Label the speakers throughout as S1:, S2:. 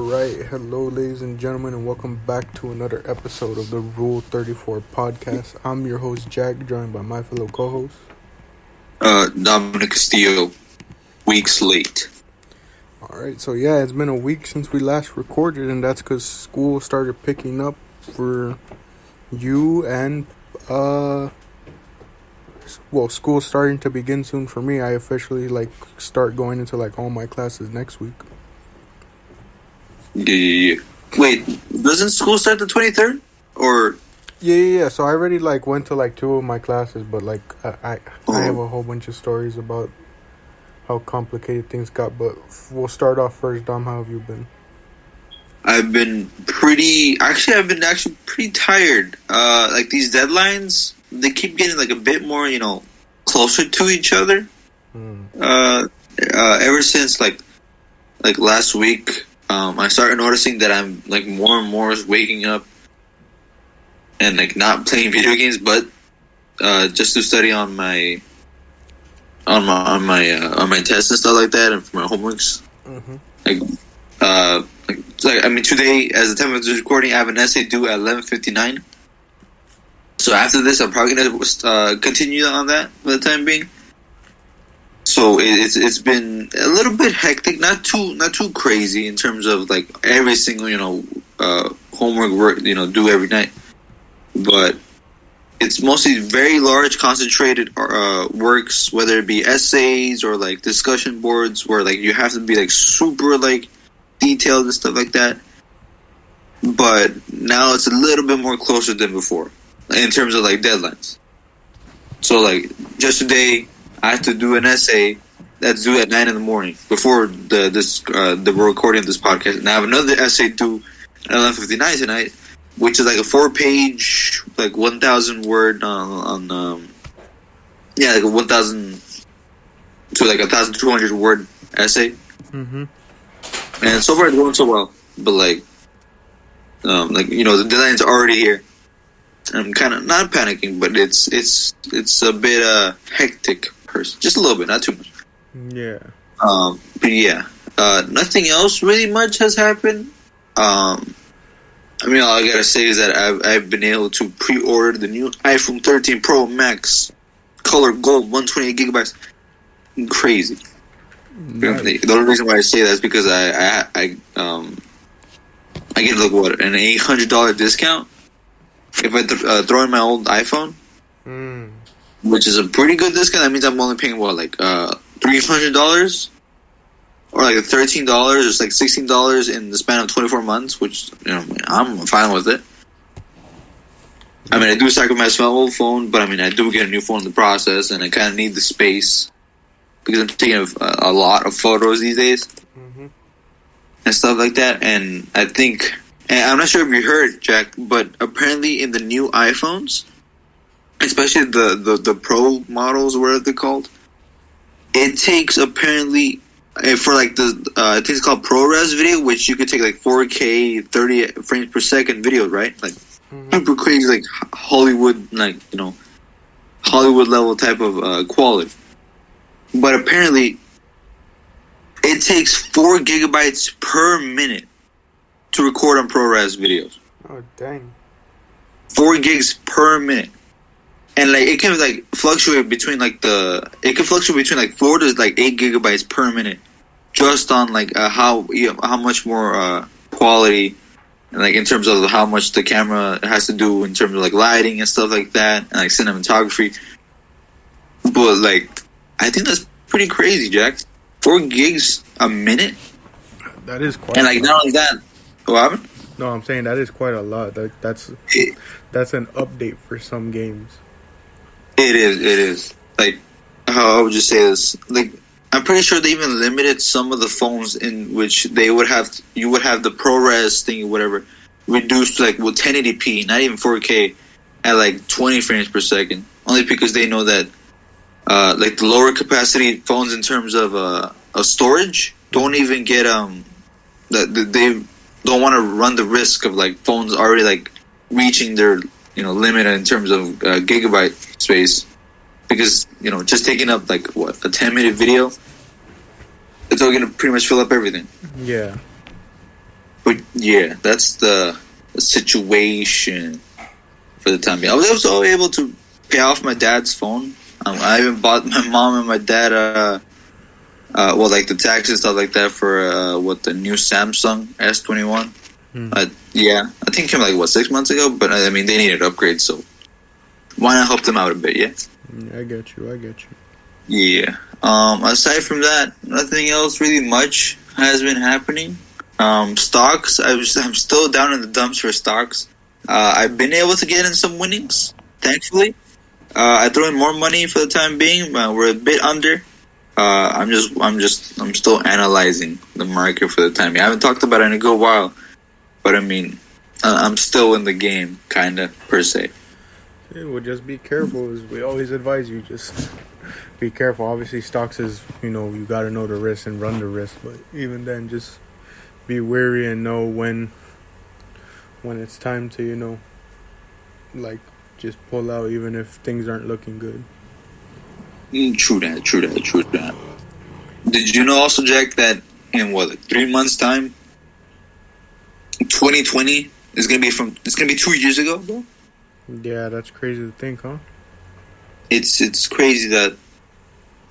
S1: Alright, hello ladies and gentlemen, and welcome back to another episode of the Rule 34 podcast. I'm your host Jack, joined by my fellow co-host
S2: Dominic Castillo, weeks late.
S1: Alright, so yeah, it's been a week since we last recorded, and that's because school started picking up for you and, school's starting to begin soon for me. I officially, start going into, all my classes next week.
S2: Yeah. Wait, doesn't school start the 23rd? Or...
S1: Yeah. So I already, went to, two of my classes, but, I have a whole bunch of stories about how complicated things got, but we'll start off first. Dom, how have you been?
S2: I've been pretty tired. These deadlines, they keep getting, a bit more, closer to each other. Ever since, last week... I started noticing that I'm more and more waking up and not playing video games, but just to study on my tests and stuff like that, and for my homeworks. Today, as the time of this recording, I have an essay due at 11:59. So after this, I'm probably gonna continue on that for the time being. So it's been a little bit hectic, not too crazy in terms of every single homework work due every night, but it's mostly very large concentrated works, whether it be essays or discussion boards where you have to be super detailed and stuff like that. But now it's a little bit more closer than before in terms of deadlines. So just today, I have to do an essay that's due at 9 in the morning before the recording of this podcast. And I have another essay due at 11:59 tonight, which is a 4-page, 1,000 word a 1,000 to 1,200 word essay. And so far it's going so well, but the deadline's already here. I'm kind of not panicking, but it's a bit hectic. Just a little bit, not too much.
S1: Yeah.
S2: But yeah. Nothing else really much has happened. All I gotta say is that I've been able to pre-order the new iPhone 13 Pro Max, color gold, 128 gigabytes. Crazy. Nice. The only reason why I say that is because I get an $800 discount if I throw in my old iPhone. Which is a pretty good discount. That means I'm only paying $300 or $13 or $16 in the span of 24 months, which I'm fine with it. I do sacrifice my old phone, but I do get a new phone in the process, and I kind of need the space because I'm taking a lot of photos these days and stuff like that. And I think, and I'm not sure if you heard, Jack, but apparently in the new iPhones, especially the Pro models, whatever they're called, it takes apparently for I think it's called ProRes video, which you could take 4K 30 frames per second videos, right? Super crazy, Hollywood, Hollywood level type of quality. But apparently, it takes 4 gigabytes per minute to record on ProRes videos.
S1: Oh dang!
S2: 4 gigs per minute. And it can fluctuate between 4 to 8 gigabytes per minute, just on how much more quality, and in terms of how much the camera has to do in terms of lighting and stuff like that, and cinematography. But I think that's pretty crazy, Jack. 4 gigs a minute.
S1: That is quite.
S2: And not only that, what happened?
S1: No, I'm saying that is quite a lot. That's an update for some games.
S2: It is. How I would just say this. I'm pretty sure they even limited some of the phones in which you would have the ProRes thing or whatever reduced to 1080p, not even 4K, at 20 frames per second. Only because they know that the lower capacity phones in terms of storage don't even get that they don't want to run the risk of phones already reaching their limit in terms of gigabyte space, because just taking up a 10-minute video, it's all gonna pretty much fill up everything.
S1: Yeah.
S2: But yeah, that's the situation for the time being. I was also able to pay off my dad's phone. I even bought my mom and my dad, like the tax and stuff like that for the new Samsung S21. Yeah, I think it came like 6 months ago. But I mean, they needed upgrades, so why not help them out a bit? Yeah.
S1: I get you.
S2: Yeah. Aside from that, nothing else really much has been happening. Stocks, I'm still down in the dumps for stocks. I've been able to get in some winnings, thankfully. I threw in more money for the time being, but we're a bit under. I'm still analyzing the market for the time being. I haven't talked about it in a good while, but I mean, I'm still in the game, kinda, per se.
S1: Yeah, well, just be careful. As we always advise you, just be careful. Obviously, stocks is, you got to know the risk and run the risk. But even then, just be wary and know when it's time to, just pull out, even if things aren't looking good.
S2: True that. Did you know also, Jack, that in 3 months' time, 2020 is gonna be 2 years ago, bro?
S1: Yeah, that's crazy to think, huh?
S2: It's crazy that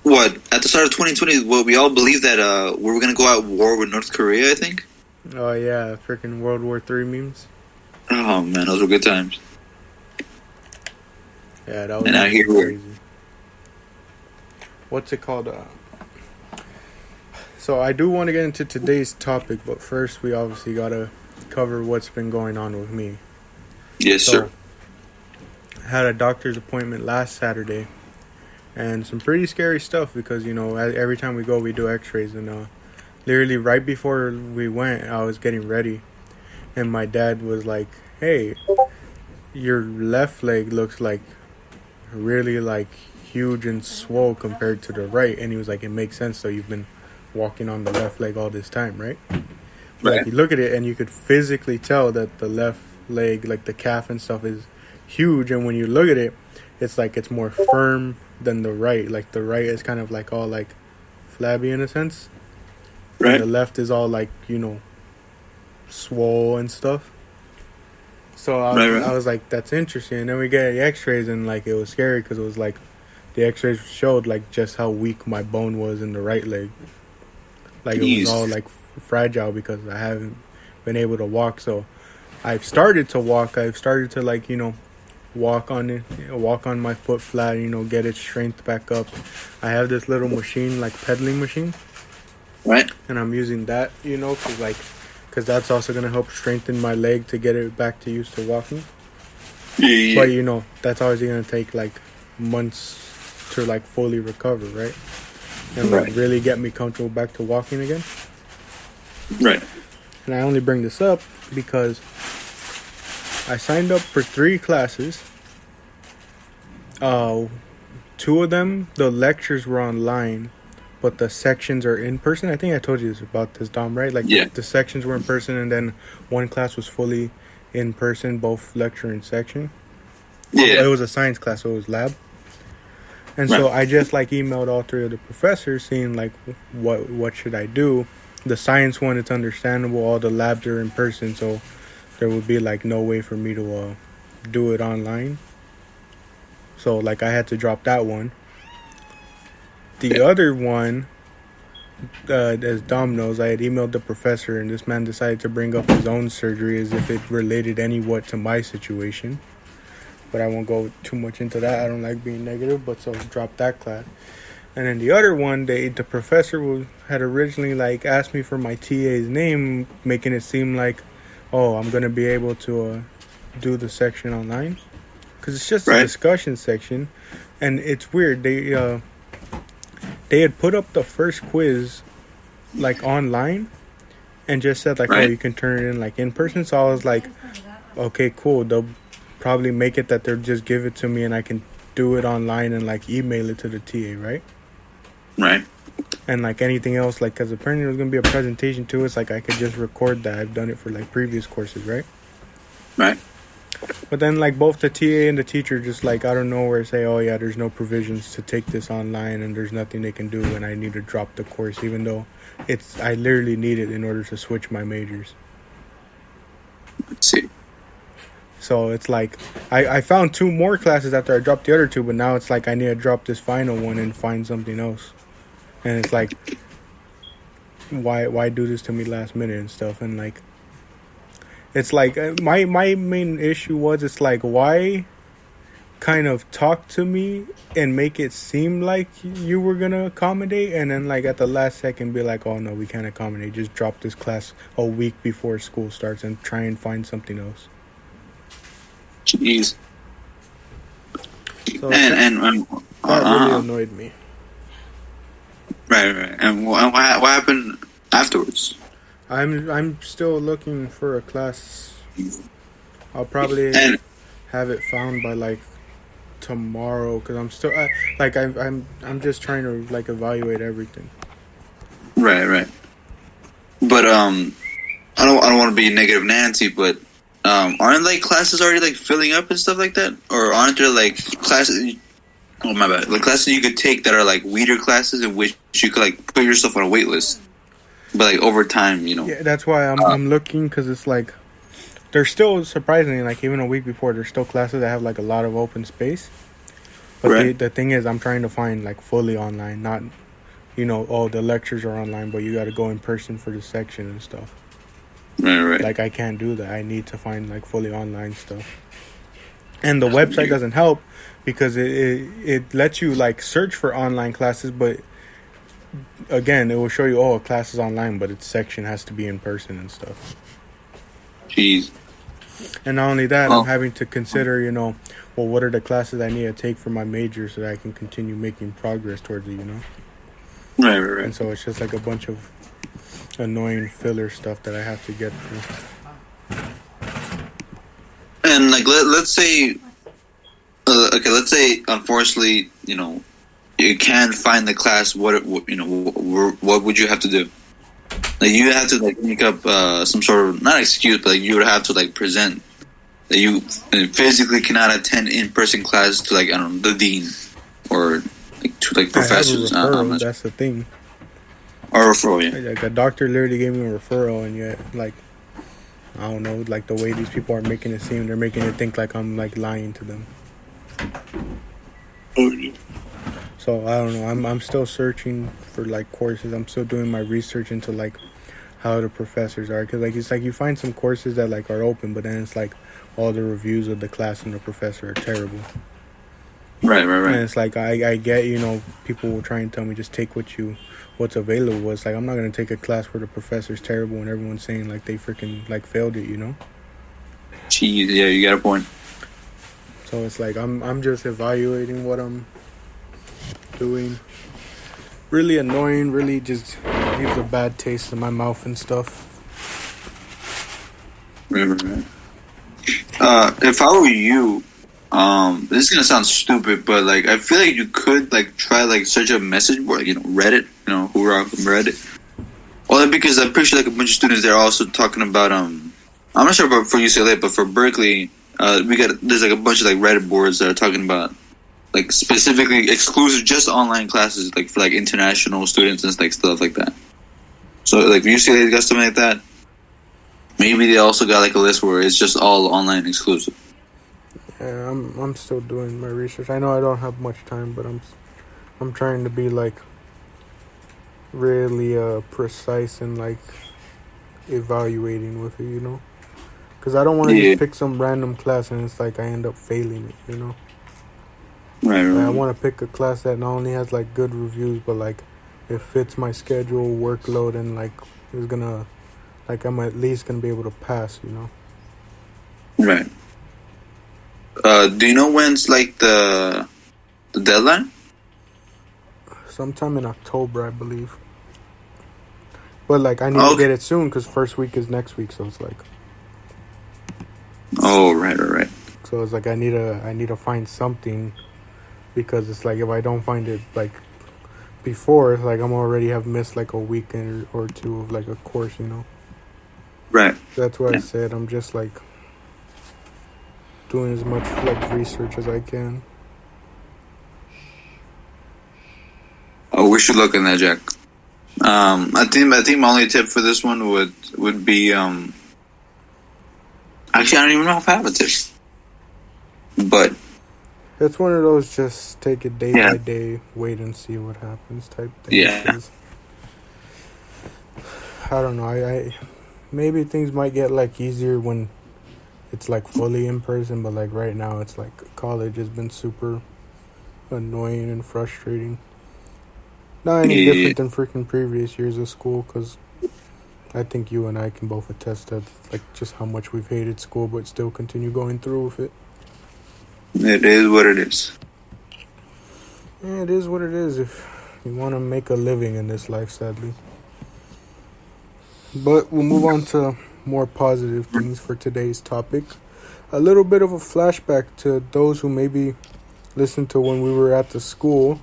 S2: at the start of 2020, we all believed that we were gonna go at war with North Korea. I think.
S1: Oh yeah, freaking World War III memes.
S2: Oh man, those were good times.
S1: Yeah, that was crazy. What's it called? So I do want to get into today's topic, but first we obviously gotta cover what's been going on with me.
S2: Yes, sir.
S1: I had a doctor's appointment last Saturday, and some pretty scary stuff because every time we go we do X-rays, and literally right before we went, I was getting ready, and my dad was like, "Hey, your left leg looks like really huge and swole compared to the right," and he was like, "It makes sense. So you've been walking on the left leg all this time, right?"
S2: Right.
S1: Like you look at it and you could physically tell that the left leg, like the calf and stuff, is huge, and when you look at it, it's more firm than the right. Like the right is kind of all flabby in a sense,
S2: right?
S1: And the left is all swole and stuff. So I was like, that's interesting. And then we get the X-rays, and it was scary because it was the X-rays showed just how weak my bone was in the right leg. It was all fragile because I haven't been able to walk. So I've started to walk. I've started to walk on it, walk on my foot flat, get its strength back up. I have this little machine, pedaling machine,
S2: right?
S1: And I'm using that, because that's also gonna help strengthen my leg to get it back to used to walking.
S2: Yeah.
S1: But that's always gonna take months to fully recover, right? And really get me comfortable back to walking again.
S2: Right.
S1: And I only bring this up because I signed up for 3 classes. 2 of them, the lectures were online, but the sections are in person. I think I told you about this, Dom, right? The sections were in person, and then one class was fully in person, both lecture and section.
S2: Yeah.
S1: It was a science class, so it was lab. And so I just emailed all 3 of the professors saying what should I do. The science one, it's understandable. All the labs are in person, so there would be no way for me to do it online. So I had to drop that one. The other one, as Dom knows, I had emailed the professor, and this man decided to bring up his own surgery as if it related anywhat to my situation. But I won't go too much into that. I don't like being negative, but so drop that class. And then the other one, the professor had originally asked me for my TA's name, making it seem I'm going to be able to do the section online. Because it's just a discussion section. And it's weird. They had put up the first quiz online and just said oh, you can turn it in person. So I was okay, cool. They'll probably make it that they'll just give it to me and I can do it online and email it to the TA, right?
S2: Right.
S1: And anything else, because apparently there's going to be a presentation too. It's I could just record that. I've done it for previous courses, right?
S2: Right.
S1: But then both the TA and the teacher just out of nowhere say, oh yeah, there's no provisions to take this online and there's nothing they can do and I need to drop the course, even though I literally need it in order to switch my majors.
S2: Let's see.
S1: So it's like I found 2 more classes after I dropped the other 2, but now it's like I need to drop this final one and find something else. And it's like, why do this to me last minute and stuff? And like, it's like my main issue was, it's like, why kind of talk to me and make it seem like you were gonna accommodate, and then like at the last second be like, oh no, we can't accommodate, just drop this class a week before school starts and try and find something else.
S2: Jeez.
S1: So
S2: and
S1: that really annoyed me.
S2: Right. And what happened afterwards?
S1: I'm still looking for a class. I'll probably have it found by like tomorrow, because I'm still I'm just trying to like evaluate everything.
S2: Right. But I don't want to be negative Nancy, but aren't like classes already like filling up and stuff like that, or aren't there like classes? Oh my bad, like classes you could take that are like weeder classes in which you could like put yourself on a wait list, but like over time, you know.
S1: Yeah, that's why I'm looking, because it's like there's still, surprisingly, like even a week before, there's still classes that have like a lot of open space. But
S2: right.
S1: the thing is, I'm trying to find like fully online, not, you know, oh, the lectures are online, but you got to go in person for the section and stuff.
S2: Right.
S1: Like I can't do that. I need to find like fully online stuff. And the website doesn't help, because it lets you like search for online classes, but again, it will show you, oh, a class is online, but its section has to be in person and stuff.
S2: Jeez.
S1: And not only that, I'm having to consider, you know, well, what are the classes I need to take for my major so that I can continue making progress towards it, you know?
S2: Right.
S1: And so it's just like a bunch of annoying filler stuff that I have to get through.
S2: And like let's say, let's say unfortunately, you know, you can't find the class. What would you have to do? Like you have to like make up some sort of, not excuse, but like you would have to like present that you physically cannot attend in-person class to like, I don't know, the dean or like to like professors.
S1: I have a referral, that's the thing.
S2: Or referral, yeah.
S1: Like a doctor literally gave me a referral, and yet like, I don't know, like the way these people are making it seem, they're making it think like I'm like lying to them. So I don't know. I'm still searching for like courses. I'm still doing my research into like how the professors are, because like it's like you find some courses that like are open, but then it's like all the reviews of the class and the professor are terrible.
S2: Right.
S1: And it's like I get, you know, people will try and tell me just take what's available. It's like I'm not gonna take a class where the professor's terrible and everyone's saying like they freaking like failed it, you know.
S2: Jeez, yeah, you got a point.
S1: So it's like I'm just evaluating what I'm doing. Really annoying, really just leaves a bad taste in my mouth and stuff.
S2: Right. If I were you, this is gonna sound stupid, but like I feel like you could like try like search a message board, like, you know, Reddit, you know, hoorah from Reddit. Well, because I'm pretty sure like a bunch of students there are also talking about I'm not sure about for UCLA, but for Berkeley, there's like a bunch of like Reddit boards that are talking about like specifically exclusive just online classes, like for like international students and like stuff like that. So like UCLA got something like that. Maybe they also got like a list where it's just all online exclusive.
S1: Yeah, I'm still doing my research. I know I don't have much time, but I'm trying to be like really precise and like evaluating with it, you know, because I don't want to just pick some random class and it's like I end up failing it, you know.
S2: Right.
S1: Like, I want to pick a class that not only has like good reviews, but like it fits my schedule, workload, and like is gonna, like I'm at least gonna be able to pass, you know.
S2: Right. Do you know when's like the deadline?
S1: Sometime in October, I believe. But like I need to get it soon because first week is next week, so it's like.
S2: Oh, right.
S1: So it's like I need to find something, because it's like if I don't find it like before, it's like I'm already have missed like a weekend or two of like a course, you know.
S2: Right.
S1: That's why I said I'm just like doing as much like research as I can.
S2: Oh, we should look in that, Jack. I think my only tip for this one would be Actually, I don't even know if I have a tip. But
S1: It's one of those just take it day
S2: Yeah.
S1: by day, wait and see what happens type things.
S2: Yeah.
S1: 'Cause I don't know. I maybe things might get like easier when it's like fully in person, but like right now it's like college has been super annoying and frustrating. Not any
S2: Yeah.
S1: different than freaking previous years of school, because I think you and I can both attest that like just how much we've hated school, but still continue going through with it.
S2: It is what it is.
S1: Yeah, it is what it is if you want to make a living in this life, sadly. But we'll move on to more positive things for today's topic. A little bit of a flashback to those who maybe listened to when we were at the school.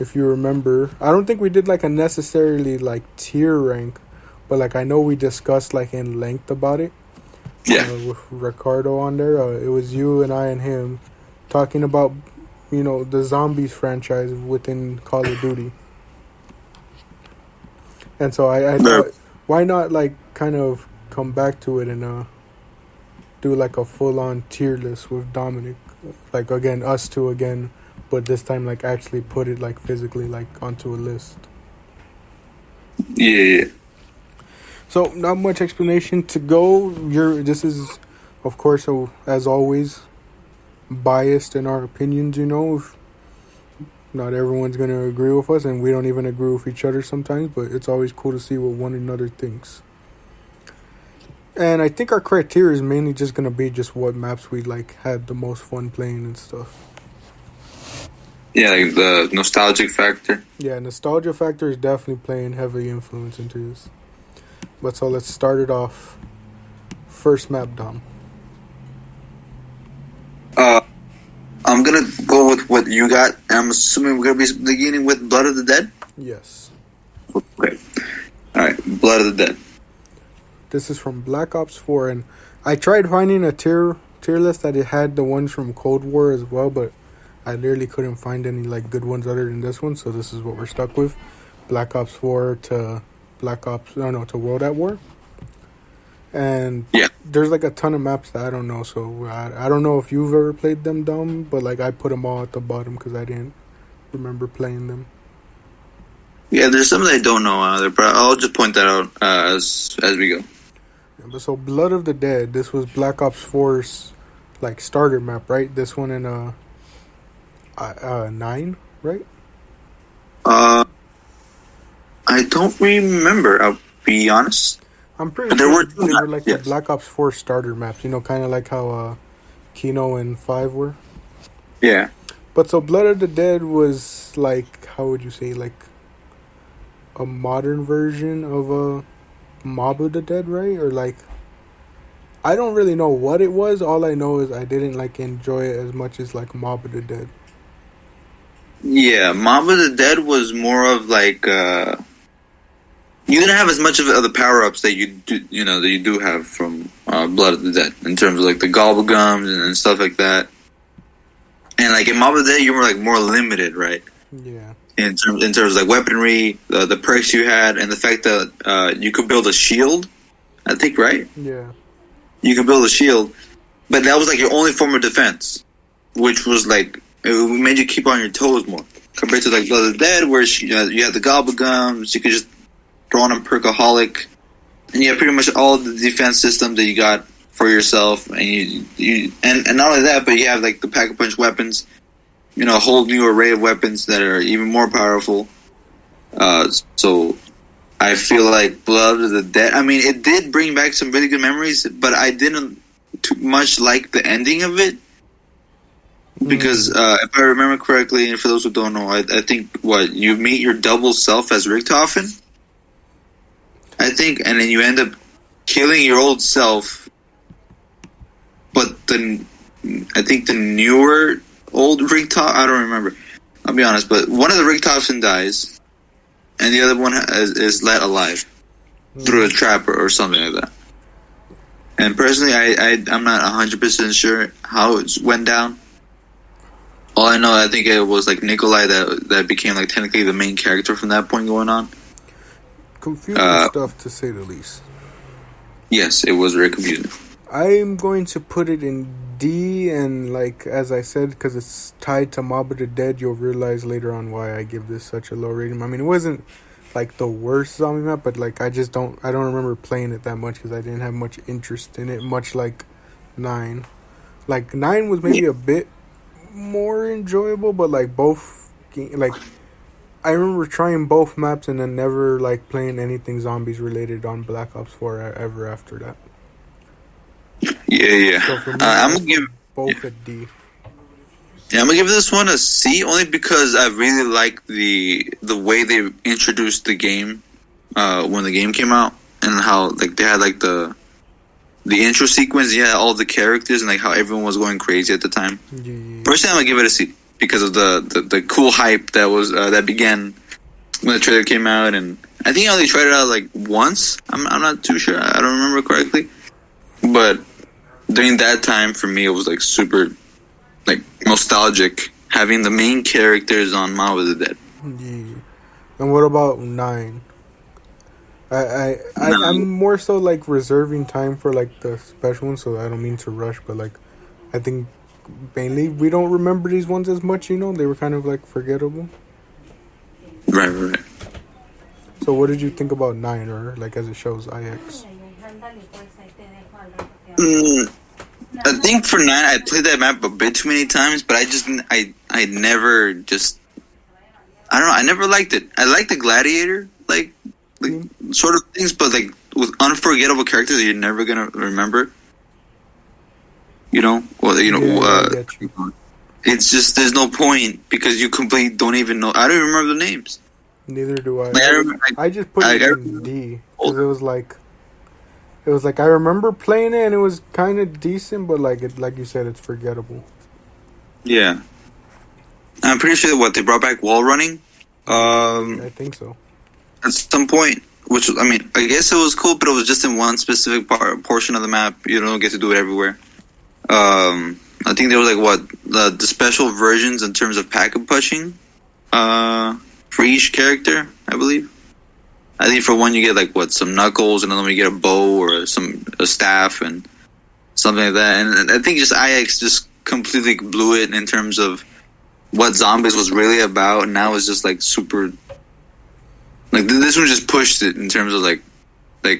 S1: If you remember, I don't think we did like a necessarily like tier rank, but like I know we discussed like in length about it.
S2: Yeah.
S1: With Ricardo on there. It was you and I and him talking about, you know, the Zombies franchise within Call of Duty. And so I thought, why not like kind of come back to it and do like a full on tier list with Dominic, like again us two again, but this time like actually put it like physically like onto a list.
S2: Yeah.
S1: So not much explanation to go. This is, of course, so as always, biased in our opinions. You know, if not everyone's gonna agree with us, and we don't even agree with each other sometimes. But it's always cool to see what one another thinks. And I think our criteria is mainly just gonna be just what maps we like had the most fun playing and stuff.
S2: Yeah, like the nostalgic factor.
S1: Yeah, nostalgia factor is definitely playing heavy influence into this. But so let's start it off. First map, Dom.
S2: I'm gonna go with what you got. I'm assuming we're gonna be beginning with Blood of the Dead.
S1: Yes.
S2: Okay. All right, Blood of the Dead.
S1: This is from Black Ops 4, and I tried finding a tier list that it had the ones from Cold War as well, but I literally couldn't find any like good ones other than this one. So this is what we're stuck with: Black Ops 4 to to World at War. And
S2: Yeah.
S1: there's like a ton of maps that I don't know, so I don't know if you've ever played them, Dom, but like I put them all at the bottom because I didn't remember playing them.
S2: Yeah, there's some that I don't know either, but I'll just point that out as we go.
S1: Yeah, but so Blood of the Dead, this was Black Ops 4's like starter map, right? This one in 9, right?
S2: I don't remember. I'll be honest.
S1: I'm pretty
S2: But there
S1: sure
S2: were
S1: they were like
S2: yes.
S1: the Black Ops 4 starter maps, you know, kind of like how Kino and 5 were.
S2: Yeah.
S1: But so Blood of the Dead was like, how would you say, like a modern version of a Mob of the Dead, right? Or like, I don't really know what it was. All I know is I didn't like enjoy it as much as like Mob of the Dead.
S2: Yeah, Mob of the Dead was more of like you didn't have as much of the power ups that you do have from Blood of the Dead in terms of like the gobble gums and stuff like that. And like in Mob of the Dead, you were like more limited, right?
S1: Yeah.
S2: In terms of like weaponry, the perks you had, and the fact that you could build a shield. I think, right?
S1: Yeah.
S2: You could build a shield, but that was like your only form of defense, which was like it made you keep on your toes more compared to like Blood of the Dead, where you had the gobble gums, you could just throw on a perkaholic, and you have pretty much all the defense system that you got for yourself, and you not only that, but you have like the pack-a-punch weapons, you know, a whole new array of weapons that are even more powerful. So I feel like Blood of the Dead, I mean, it did bring back some really good memories, but I didn't too much like the ending of it. Because if I remember correctly, and for those who don't know, I think you meet your double self as Richtofen, I think, and then you end up killing your old self. But I think the newer old Richtofen, I don't remember. I'll be honest, but one of the Richtofen dies, and the other one is let alive through a trap or something like that. And personally, I'm not 100% sure how it went down. All I know, I think it was like Nikolai that became like technically the main character from that point going on.
S1: Confusing stuff to say the least.
S2: Yes, it was very confusing.
S1: I'm going to put it in D, and like as I said, because it's tied to Mob of the Dead, you'll realize later on why I give this such a low rating. I mean, it wasn't like the worst zombie map, but like I don't remember playing it that much because I didn't have much interest in it. Much like 9, like 9 was maybe a bit more enjoyable, but like both, like I remember trying both maps and then never like playing anything zombies related on Black Ops 4 ever after that.
S2: Yeah.
S1: So for me,
S2: I'm gonna give
S1: both a D.
S2: Yeah, I'm gonna give this one a C only because I really like the way they introduced the game when the game came out, and how like they had like the intro sequence, yeah, all the characters and like how everyone was going crazy at the time.
S1: Yeah.
S2: Personally, I'm gonna give it a C because of the cool hype that was that began when the trailer came out, and I think I only tried it out like once. I'm not too sure. I don't remember correctly, but during that time for me, it was like super like nostalgic having the main characters on Mob of the Dead.
S1: Yeah. And what about 9? I'm more so like reserving time for like the special ones, so I don't mean to rush, but like I think mainly we don't remember these ones as much, you know, they were kind of like forgettable.
S2: Right.
S1: So what did you think about 9, or like as it shows IX?
S2: I think for 9, I played that map a bit too many times, but I never just, I don't know, I never liked it. I liked the Gladiator, like sort of things, but like with unforgettable characters that you're never gonna remember. You know, it's just there's no point because you completely don't even know. I don't even remember the names.
S1: Neither do I.
S2: Like,
S1: I just put it in D because it was like I remember playing it and it was kind of decent, but like you said, it's forgettable.
S2: Yeah, I'm pretty sure what they brought back wall running.
S1: I think so.
S2: At some point, which I mean, I guess it was cool, but it was just in one specific portion of the map. You don't get to do it everywhere. I think there was like the special versions in terms of packet pushing for each character, I believe. I think for one you get like some knuckles, and another one you get a bow or a staff and something like that. And I think just IX just completely blew it in terms of what zombies was really about, and now it's just like super. Like this one just pushed it in terms of like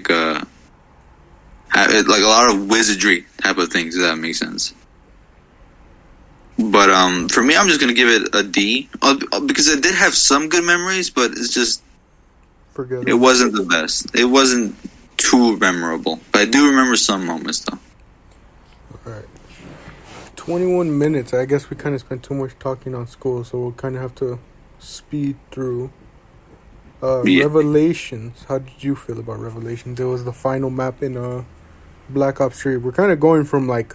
S2: a lot of wizardry type of things. If that makes sense. But for me, I'm just gonna give it a D because it did have some good memories, but it's just it wasn't the best. It wasn't too memorable, but I do remember some moments though.
S1: All right, 21 minutes. I guess we kind of spent too much talking on school, so we'll kind of have to speed through. Revelations. How did you feel about Revelations? It was the final map in Black Ops 3. We're kind of going from like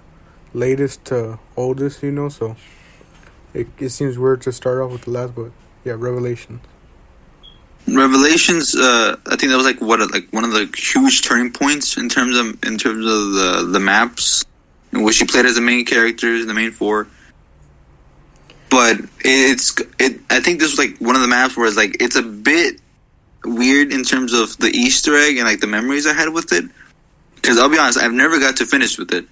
S1: latest to oldest, you know, so it seems weird to start off with the last, but yeah, Revelations.
S2: I think that was like one of the huge turning points in terms of the maps in which you played as the main characters, the main 4. But I think this was like one of the maps where it's like it's a bit weird in terms of the Easter egg and like the memories I had with it. Because I'll be honest, I've never got to finish with it.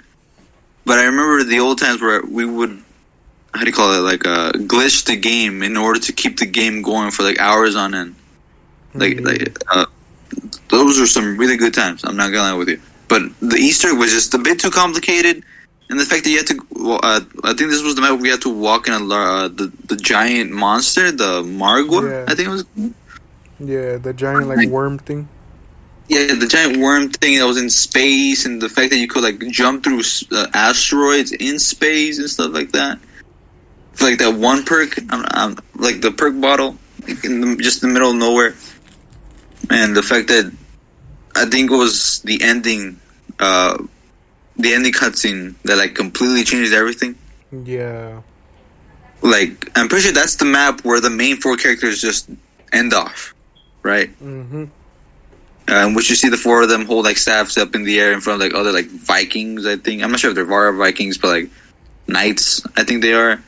S2: But I remember the old times where we would, how do you call it, like glitch the game in order to keep the game going for like hours on end. Those were some really good times. I'm not gonna lie with you. But the Easter egg was just a bit too complicated, and the fact that you had to, I think this was the map where we had to walk in the giant monster, the Margwa. Yeah. I think it was.
S1: Yeah, the giant like worm thing.
S2: Yeah, the giant worm thing that was in space, and the fact that you could like jump through asteroids in space and stuff like that. Like that one perk, like the perk bottle, like just in the middle of nowhere, and the fact that I think it was the ending cutscene that like completely changed everything.
S1: Yeah.
S2: Like I'm pretty sure that's the map where the main 4 characters just end off, right?
S1: Mm-hmm.
S2: Which you see the 4 of them hold like staffs up in the air in front of like other like Vikings. I think I'm not sure if they're Vara Vikings, but like knights. I think they are.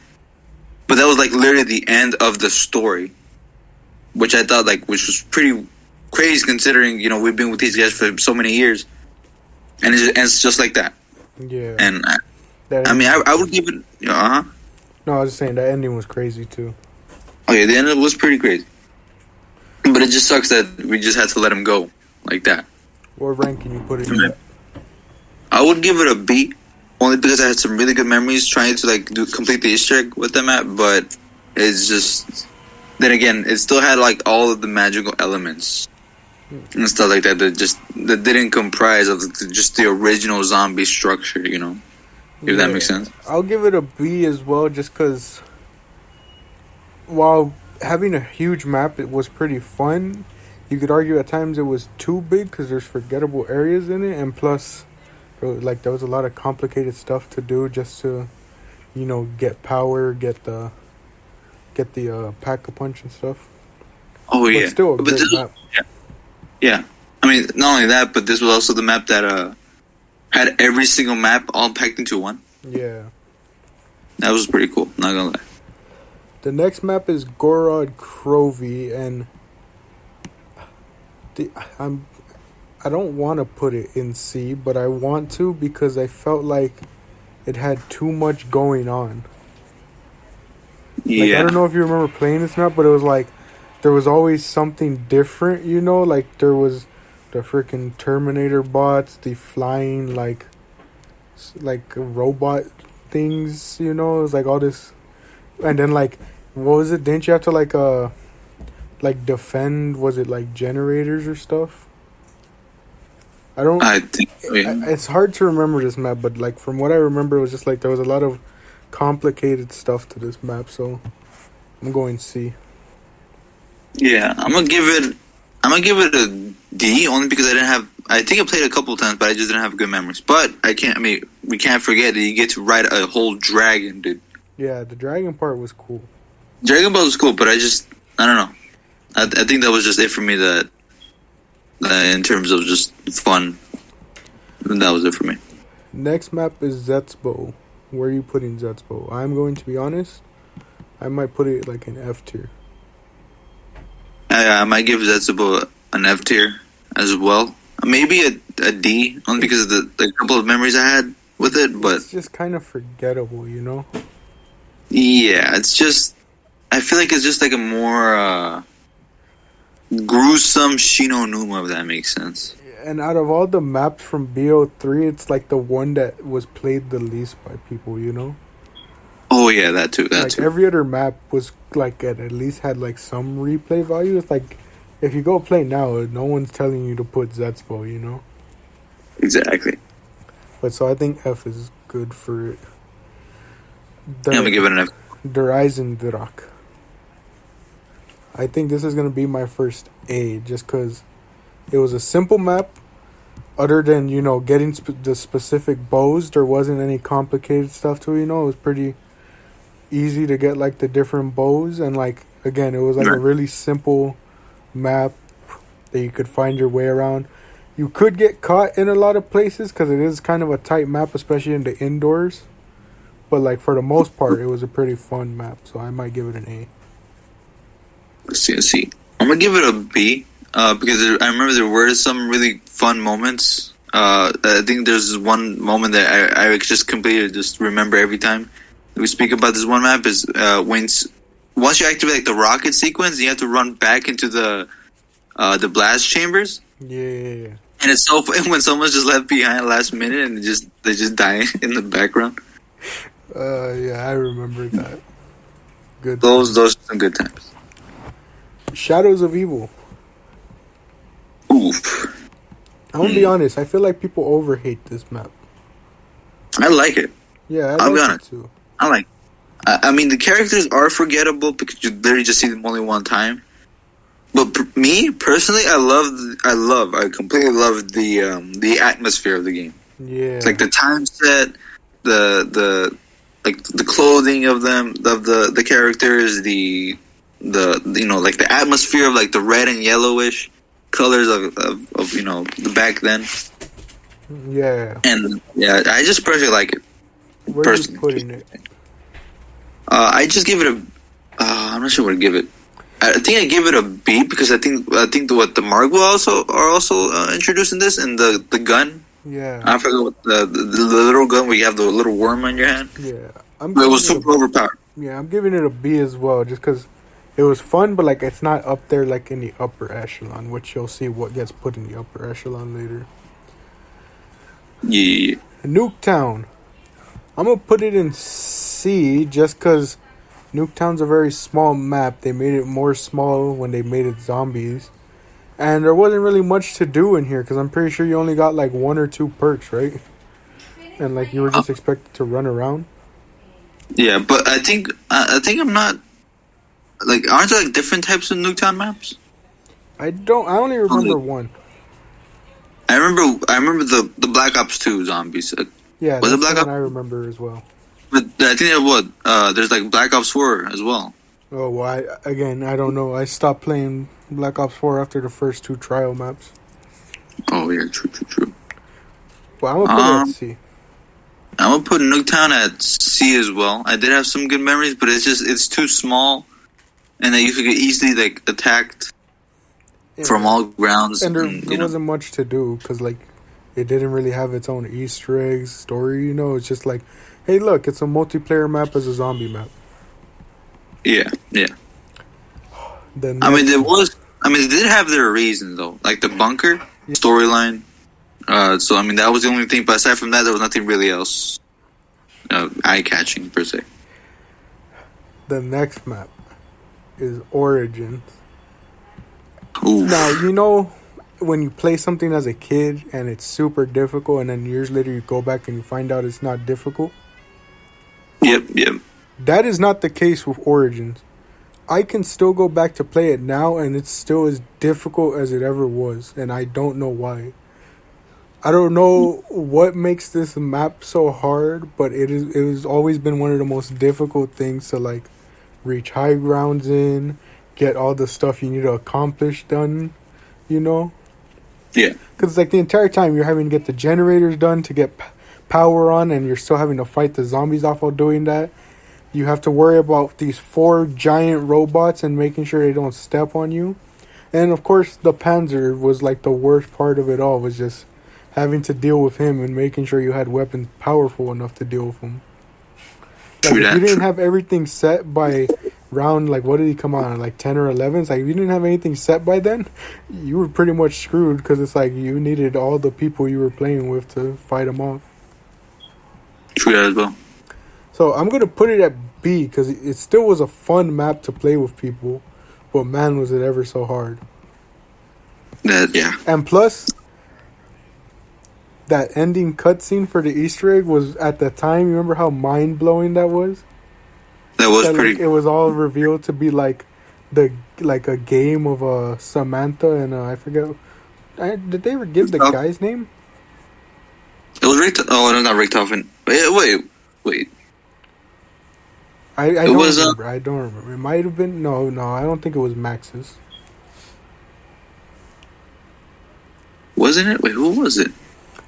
S2: But that was like literally the end of the story, which I thought which was pretty crazy considering we've been with these guys for so many years, and it ends just like that.
S1: Yeah.
S2: And
S1: That
S2: I mean,
S1: ending-
S2: I would give it.
S1: No, I was just saying that ending was crazy too.
S2: Oh yeah, the end was pretty crazy. But it just sucks that we just had to let him go like that.
S1: What rank can you put it in?
S2: I would give it a B, only because I had some really good memories trying to like complete the Easter egg with the map. But it's just, then again, it still had like all of the magical elements and stuff like that that didn't comprise of just the original zombie structure. You know, if that makes sense.
S1: I'll give it a B as well, just because while having a huge map, it was pretty fun. You could argue at times it was too big because there's forgettable areas in it, and plus, like, there was a lot of complicated stuff to do just to, get power, get the pack-a-punch and stuff.
S2: Oh yeah,
S1: but still a
S2: but
S1: great
S2: this,
S1: map.
S2: Yeah. I mean, not only that, but this was also the map that had every single map all packed into one.
S1: Yeah.
S2: That was pretty cool. Not gonna lie.
S1: The next map is Gorod Crovy, and I don't want to put it in C, but I want to because I felt like it had too much going on.
S2: Yeah.
S1: Like, I don't know if you remember playing this map, but it was like there was always something different, Like, there was the freaking Terminator bots, the flying, like robot things, It was like all this. And then, like, what was it? Didn't you have to, like defend, was it, like, generators or stuff?
S2: I think so, yeah.
S1: It's hard to remember this map, but, like, from what I remember, it was just, like, there was a lot of complicated stuff to this map, so I'm going C.
S2: Yeah, I'm gonna give it a D, only because I think I played a couple of times, but I just didn't have good memories. But we can't forget that you get to ride a whole dragon, dude.
S1: Yeah, the dragon part was cool.
S2: Dragon Ball was cool, but I don't know. I think that was just it for me. That in terms of just fun, that was it for me.
S1: Next map is Zetsbo. Where are you putting Zetsbo? I'm going to be honest. I might put it like an F tier.
S2: I might give Zetsubou an F tier as well. Maybe a D, only because of the couple of memories I had with it. But
S1: it's just kind of forgettable,
S2: Yeah, it's just, I feel like it's just like a more gruesome Shinonuma, if that makes sense.
S1: And out of all the maps from BO3, it's like the one that was played the least by people,
S2: Oh yeah, that too.
S1: Every other map was like at least had like some replay value. It's like if you go play now, no one's telling you to put Zetsbo,
S2: Exactly.
S1: But so I think F is good for it.
S2: I'm gonna give it an F.
S1: Der Eisendrach. I think this is gonna be my first A, just because it was a simple map. Other than getting the specific bows, there wasn't any complicated stuff to it. It was pretty easy to get like the different bows, and like again, it was like a really simple map that you could find your way around. You could get caught in a lot of places because it is kind of a tight map, especially in the indoors. But like for the most part, it was a pretty fun map, so I might give it an A.
S2: Let's see. I'm gonna give it a B because I remember there were some really fun moments. I think there's one moment that I just completely just remember every time we speak about this one map is once you activate like the rocket sequence, you have to run back into the blast chambers.
S1: Yeah.
S2: And it's so funny when someone's just left behind last minute and they just die in the background.
S1: Yeah, I remember that. Good.
S2: Those are some good times.
S1: Shadows of Evil.
S2: Oof.
S1: I'm gonna be honest. I feel like people overhate this map.
S2: I like it.
S1: Yeah,
S2: I'll be honest.
S1: Too.
S2: I like. I mean, the characters are forgettable because you literally just see them only one time. But me personally, I completely love the atmosphere of the game.
S1: Yeah,
S2: it's like the time set, the clothing of them, of the characters, the like the atmosphere of like the red and yellowish colors of the back then.
S1: Yeah,
S2: and yeah, I just personally like it.
S1: Where are you putting it?
S2: I just give it a. I'm not sure what to give it. I think I give it a B because I think what the Margwa are also introducing this, and the gun
S1: Yeah.
S2: I forgot what the little gun where you have the little worm on your hand.
S1: Yeah.
S2: But it was super overpowered.
S1: Yeah, I'm giving it a B as well, just because it was fun, but like it's not up there like in the upper echelon, which you'll see what gets put in the upper echelon later.
S2: Yeah.
S1: Nuketown. I'm gonna put it in C just because Nuketown's a very small map. They made it more small when they made it zombies. And there wasn't really much to do in here because I'm pretty sure you only got like 1 or 2 perks, right? And like you were just expected to run around.
S2: Yeah, but I think I'm not like aren't there like different types of Nuketown maps?
S1: I only remember one.
S2: I remember the Black Ops 2 zombies.
S1: Yeah,
S2: was
S1: that's
S2: it Black
S1: the
S2: Ops?
S1: one I remember as well.
S2: But I think there's like Black Ops 4 as well.
S1: Oh, well, I don't know. I stopped playing Black Ops 4 after the first 2 trial maps.
S2: Oh yeah, true.
S1: Well, I'm gonna put it at C.
S2: I'm gonna put Nuketown at C as well. I did have some good memories, but it's too small, and that you could get easily like attacked from all grounds.
S1: And there wasn't much to do because like it didn't really have its own Easter eggs story. It's just like, hey, look, it's a multiplayer map as a zombie map.
S2: Yeah.
S1: Then
S2: it did have their reason though, like the bunker storyline. So that was the only thing. But aside from that, there was nothing really else eye-catching per se.
S1: The next map is Origins.
S2: Oof.
S1: Now, when you play something as a kid and it's super difficult, and then years later you go back and you find out it's not difficult.
S2: Yep.
S1: That is not the case with Origins. I can still go back to play it now, and it's still as difficult as it ever was, and I don't know why. I don't know what makes this map so hard, but it has always been one of the most difficult things to like reach high grounds in, get all the stuff you need to accomplish done,
S2: Yeah.
S1: Because like the entire time you're having to get the generators done to get power on, and you're still having to fight the zombies off while doing that. You have to worry about these 4 giant robots and making sure they don't step on you. And of course, the Panzer was like the worst part of it all, was just having to deal with him and making sure you had weapons powerful enough to deal with him. Like, if you didn't have everything set by round, like, what did he come on, like 10 or 11? Like, if you didn't have anything set by then, you were pretty much screwed because it's like you needed all the people you were playing with to fight him off.
S2: True that as well.
S1: So I'm going to put it at B because it still was a fun map to play with people, but man, was it ever so hard.
S2: Yeah.
S1: And plus, that ending cutscene for the Easter egg was, at the time, you remember how mind-blowing that was?
S2: That was pretty...
S1: Like, it was all revealed to be like a game of Samantha and I forget... did they ever give the guy's name?
S2: It was Rick... Oh, no, not Richtofen. Wait.
S1: I don't remember. I don't remember. It might have been... No, I don't think it was Max's.
S2: Wasn't it? Wait, who was it?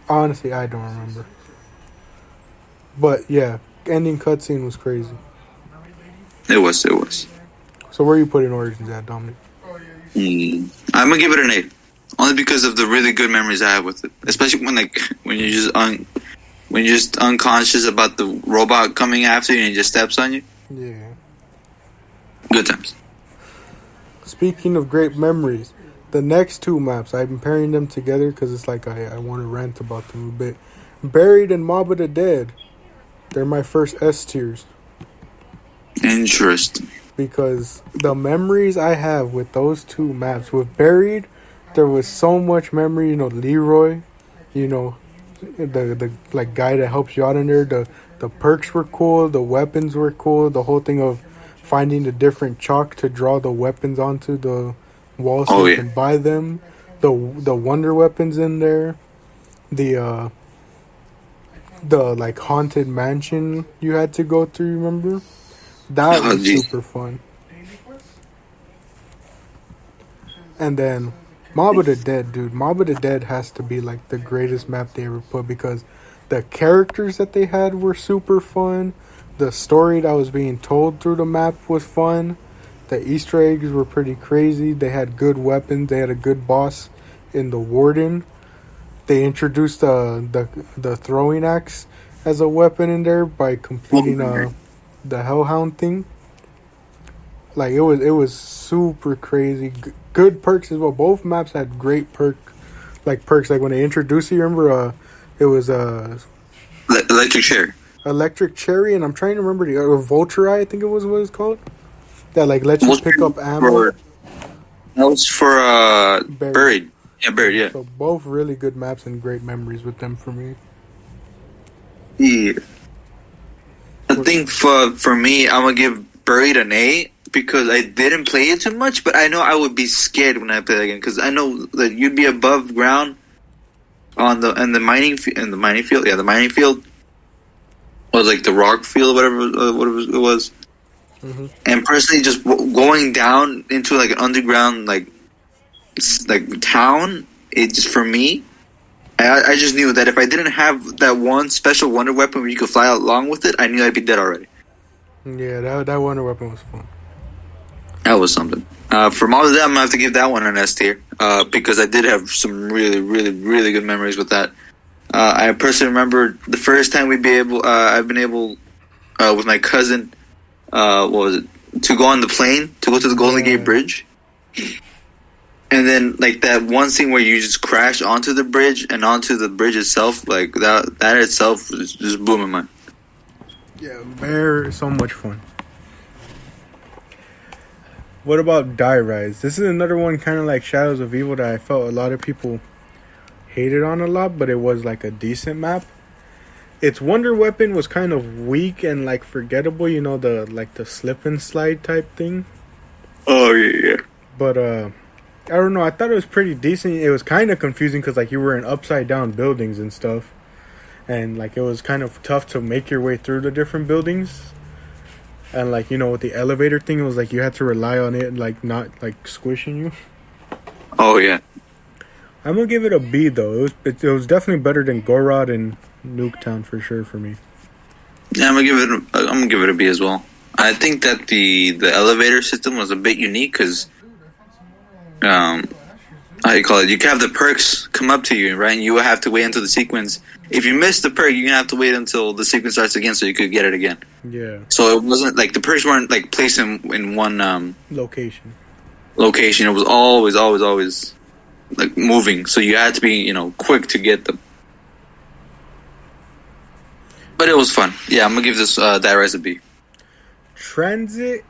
S1: Honestly, I don't remember. But yeah, ending cutscene was crazy.
S2: It was.
S1: So where are you putting Origins at, Dominic?
S2: I'm gonna give it an 8, only because of the really good memories I have with it. Especially when you're just unconscious about the robot coming after you and he just steps on you.
S1: Yeah.
S2: Good times.
S1: Speaking of great memories, the next 2 maps, I'm pairing them together because it's like I want to rant about them a bit. Buried and Mob of the Dead. They're my first S tiers.
S2: Interesting.
S1: Because the memories I have with those 2 maps, with Buried, there was so much memory. Leroy, the like guy that helps you out in there. The perks were cool. The weapons were cool. The whole thing of finding the different chalk to draw the weapons onto the wall so you can buy them. The wonder weapons in there. The like haunted mansion you had to go through, remember? That was super fun. And then Mob of the Dead, dude. Mob of the Dead has to be like the greatest map they ever put because the characters that they had were super fun. The story that was being told through the map was fun. The Easter eggs were pretty crazy. They had good weapons. They had a good boss in the Warden. they introduced the throwing axe as a weapon in there by completing the Hellhound thing. Like it was super crazy. Good perks as well. Both maps had great perks. Like when they introduced it, remember it was
S2: Electric Chair.
S1: Electric Cherry, and I'm trying to remember the Vulture Eye, I think it was what it's called. That like lets you pick up ammo.
S2: That was for Buried. Yeah, Buried, yeah.
S1: So both really good maps and great memories with them for me.
S2: Yeah. I think for me, I'm gonna give Buried an A because I didn't play it too much, but I know I would be scared when I play it again because I know that you'd be above ground on the mining field. Yeah, the mining field was like the rock field, whatever it was. Mm-hmm. And personally, just going down into like an underground like town, it just for me. I just knew that if I didn't have that one special wonder weapon where you could fly along with it, I knew I'd be dead already.
S1: Yeah, that wonder weapon was fun.
S2: That was something. From all of that, I'm gonna have to give that one an S tier because I did have some really, really, really good memories with that. I personally remember the first time I've been able with my cousin, what was it, to go on the plane to go to the Golden Gate Bridge. And then, like, that one scene where you just crash onto the bridge and onto the bridge itself, like, that itself was just blew my mind.
S1: Yeah, very so much fun. What about Die Rise? This is another one kind of like Shadows of Evil that I felt a lot of people hated on a lot, but it was, like, a decent map. Its wonder weapon was kind of weak and, like, forgettable, you know, the slip and slide type thing.
S2: Oh, yeah.
S1: But, I don't know. I thought it was pretty decent. It was kind of confusing because, like, you were in upside-down buildings and stuff. And, like, it was kind of tough to make your way through the different buildings. And, like, you know, with the elevator thing, it was, like, you had to rely on it, like, not, like, squishing you.
S2: Oh, yeah.
S1: I'm going to give it a B, though. It was definitely better than Gorod and Nuketown, for sure, for me.
S2: Yeah, I'm gonna give it a B as well. I think that the elevator system was a bit unique because... how you call it? You can have the perks come up to you, right? And you have to wait until the sequence. If you miss the perk, you're gonna have to wait until the sequence starts again, so you could get it again.
S1: Yeah.
S2: So it wasn't like the perks weren't like placed in one
S1: location.
S2: It was always like moving, so you had to be quick to get them. But it was fun. Yeah, I'm gonna give this Die Rise a B.
S1: Transit.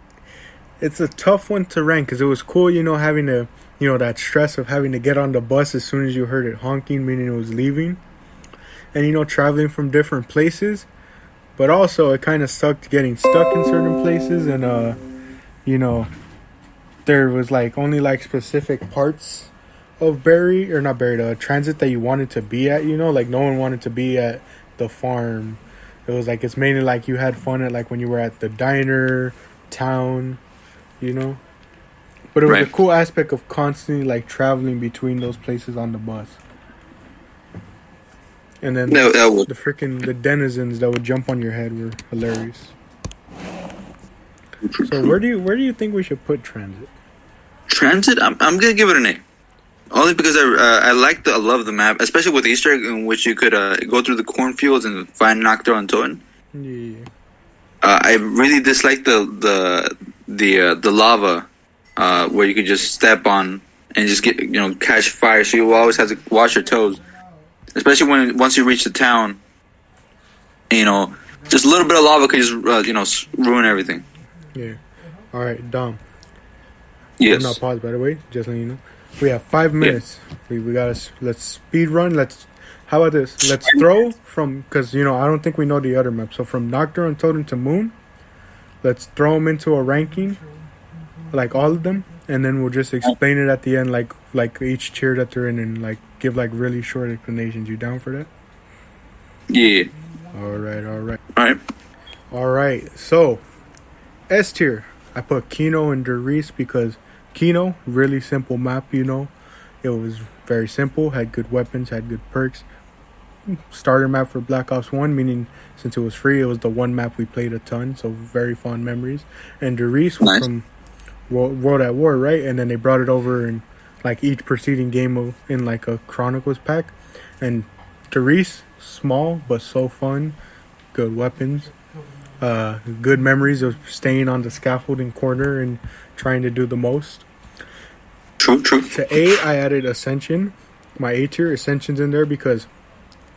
S1: It's a tough one to rank because it was cool, having to. That stress of having to get on the bus as soon as you heard it honking, meaning it was leaving. And, traveling from different places. But also, it kind of sucked getting stuck in certain places. And, there was, like, only, like, specific parts of Transit that you wanted to be at, Like, no one wanted to be at the farm. It was, like, it's mainly, like, you had fun at, like, when you were at the diner, town, But it was a cool aspect of constantly, like, traveling between those places on the bus. And then the denizens that would jump on your head were hilarious. So where do you think we should put Transit?
S2: Transit, I'm gonna give it an A. Only because I love the map, especially with the Easter egg in which you could go through the cornfields and find Nocturne and Toten.
S1: Yeah.
S2: I really dislike the lava. Where you could just step on and just get catch fire, so you always have to wash your toes, especially once you reach the town. Just a little bit of lava could just ruin everything.
S1: Yeah. All right, Dom.
S2: Yes.
S1: I'm not paused, by the way. Just letting you know. We have 5 minutes. Yeah. We gotta let's speed run. How about this? Let's throw from because I don't think we know the other map. So from Nocturne, Totem to Moon, let's throw them into a ranking. Like all of them, and then we'll just explain it at the end, like each tier that they're in, and like give like really short explanations. You down for that?
S2: Yeah.
S1: All right. So S tier, I put Kino and Derice because Kino, really simple map. It was very simple, had good weapons, had good perks. Starter map for Black Ops 1, meaning since it was free, it was the one map we played a ton. So very fond memories. And Derice was from World at War, right? And then they brought it over in like each preceding game in like a Chronicles pack. And Therese, small but so fun, good weapons, good memories of staying on the scaffolding corner and trying to do the most.
S2: True.
S1: To A, I added Ascension. My A tier, Ascension's in there because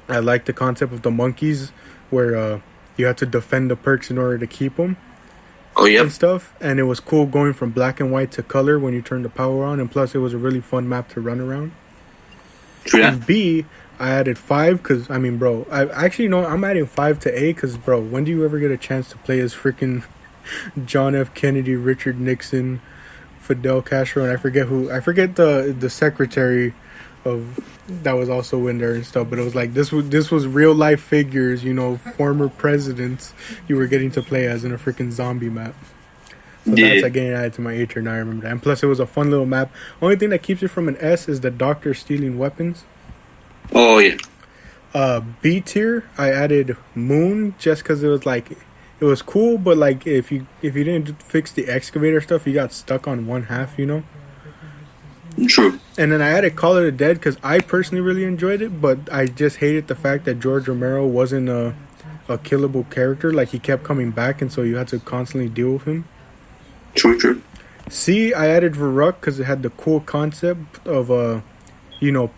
S1: I like the concept of the monkeys where you have to defend the perks in order to keep them.
S2: Oh, yeah.
S1: And stuff. And it was cool going from black and white to color when you turn the power on. And plus, it was a really fun map to run around.
S2: True, yeah.
S1: And B, I added 5 because, I mean, bro, I'm adding 5 to A because, bro, when do you ever get a chance to play as freaking John F. Kennedy, Richard Nixon, Fidel Castro, and I forget the secretary of that was also in there and stuff, but it was like this was real life figures, former presidents you were getting to play as in a freaking zombie map. So that's again added to my A tier, and I remember that. And plus it was a fun little map. Only thing that keeps it from an S is the doctor stealing weapons.
S2: Oh yeah.
S1: B tier, I added Moon just because it was like it was cool, but like if you didn't fix the excavator stuff, you got stuck on one half,
S2: True.
S1: And then I added Call of the Dead because I personally really enjoyed it, but I just hated the fact that George Romero wasn't a killable character. Like he kept coming back, and so you had to constantly deal with him.
S2: True.
S1: C, I added Varrock because it had the cool concept of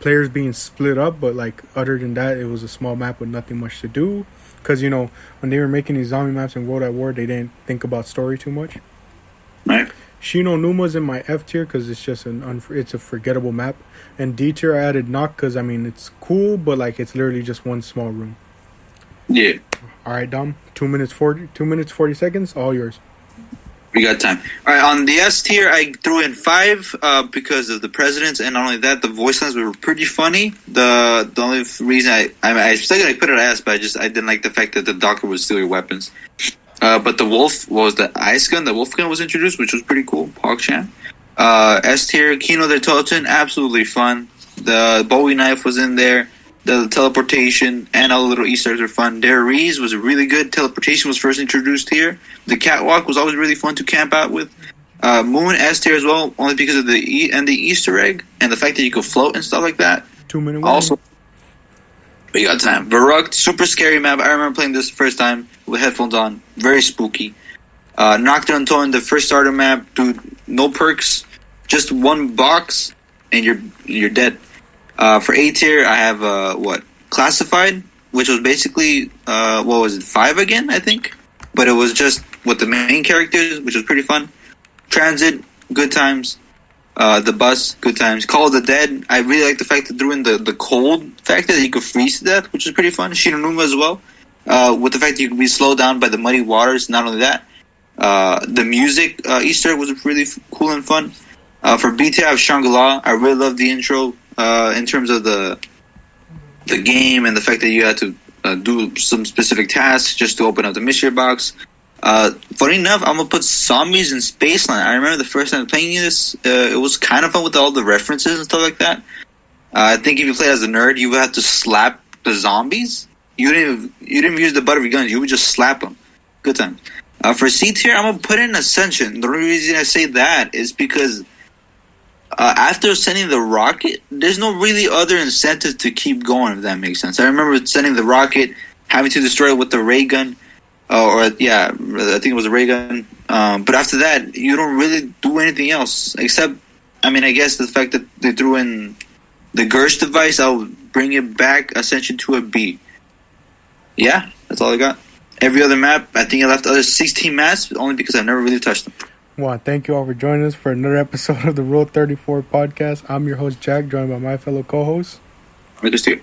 S1: players being split up, but like other than that, it was a small map with nothing much to do. Because when they were making these zombie maps in World at War, they didn't think about story too much.
S2: Right.
S1: Shino Numa's in my F tier because it's just it's a forgettable map. And D tier I added Knock because I mean it's cool, but like it's literally just one small room.
S2: Yeah.
S1: All right, Dom. 2 minutes 40 seconds. All yours.
S2: We got time. All right, on the S tier, I threw in 5 because of the presidents, and not only that, the voice lines were pretty funny. The only reason I still gonna put it at S, but I didn't like the fact that the doctor would steal your weapons. But the wolf was the ice gun. The wolf gun was introduced, which was pretty cool. PogChamp. S tier, Kino the Toten, absolutely fun. The Bowie knife was in there. The teleportation and all the little Easter eggs were fun. Darius was really good. Teleportation was first introduced here. The catwalk was always really fun to camp out with. Moon S tier as well, only because of the Easter egg and the fact that you could float and stuff like that.
S1: 2 minute.
S2: Also, we got time. Varrock, super scary map. I remember playing this the first time with headphones on. Very spooky. Nocturne Tone, the first starter map, dude. No perks, just one box, and you're dead. For A tier, I have Classified, which was basically 5 again, I think, but it was just with the main characters, which was pretty fun. Transit, good times. The bus, good times. Call of the Dead, I really like the fact that threw in the cold factor that you could freeze to death, which is pretty fun. Shinonuma as well, with the fact that you could be slowed down by the muddy waters. Not only that, the music Easter egg was really cool and fun. For B tier, I have Shangri-La. I really love the intro. In terms of the game and the fact that you had to do some specific tasks just to open up the mystery box. Funny enough, I'm going to put Zombies and Spaceland. I remember the first time playing this, it was kind of fun with all the references and stuff like that. I think if you played as a nerd, you would have to slap the zombies. You didn't use the butt of your guns. You would just slap them. Good time. For C tier, I'm going to put in Ascension. The only reason I say that is because after sending the rocket, there's no really other incentive to keep going, if that makes sense. I remember sending the rocket, having to destroy it with the ray gun, I think it was a ray gun. But after that, you don't really do anything else, except, I guess the fact that they threw in the Gersh device, I'll bring it back, Ascension to a B. Yeah, that's all I got. Every other map, I think I left other 16 maps, only because I've never really touched them.
S1: Well, thank you all for joining us for another episode of the Rule 34 podcast. I'm your host, Jack, joined by my fellow co-hosts.
S2: Just here.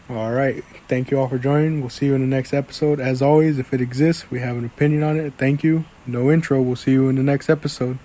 S1: All right. Thank you all for joining. We'll see you in the next episode. As always, if it exists, we have an opinion on it. Thank you. No intro. We'll see you in the next episode.